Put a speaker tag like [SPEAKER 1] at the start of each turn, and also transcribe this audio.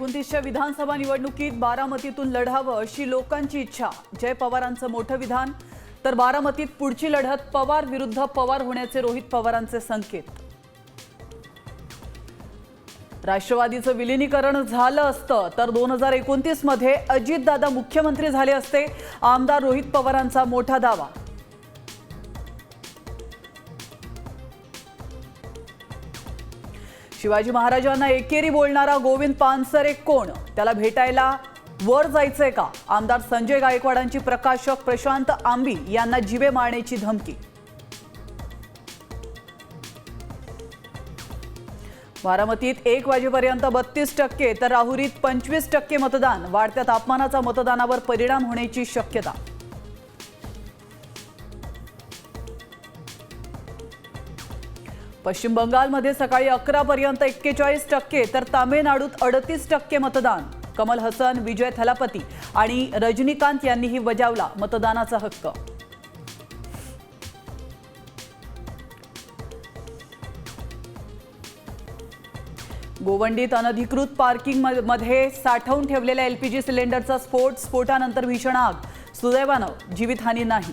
[SPEAKER 1] 2029च्या विधानसभा निवडणुकीत बारामतीतून लढावं अशी लोकांची इच्छा। जय पवारांचं मोठं विधान। तर बारामतीत पुढची लढत पवार विरुद्ध पवार होण्याचे रोहित पवारांचे संकेत। राष्ट्रवादीचं विलीनीकरण झालं असतं तर 2029 मध्ये अजितदादा मुख्यमंत्री झाले असते। आमदार रोहित पवारांचा मोठा दावा। शिवाजी महाराजांना एकेरी बोलणारा गोविंद पानसरे कोण? त्याला भेटायला वर जायचंय का? आमदार संजय गायकवाडांची प्रकाशक प्रशांत आंबी यांना जीवे मारण्याची धमकी। बारामतीत 1 वाजेपर्यंत 32% तर राहुरीत 25% मतदान। वाढत्या तापमानाचा मतदानावर परिणाम होण्याची शक्यता। पश्चिम बंगालमध्ये सकाळी 11 पर्यंत 41% तर तामिळनाडूत 38% मतदान। कमल हसन, विजय थलापती आणि रजनीकांत यांनीही बजावला मतदानाचा हक्क। गोवंडीत अनधिकृत पार्किंग मध्ये साठवून ठेवलेल्या LPG सिलेंडरचा स्फोटानंतर भीषण आग। सुदैवानं जीवितहानी नाही।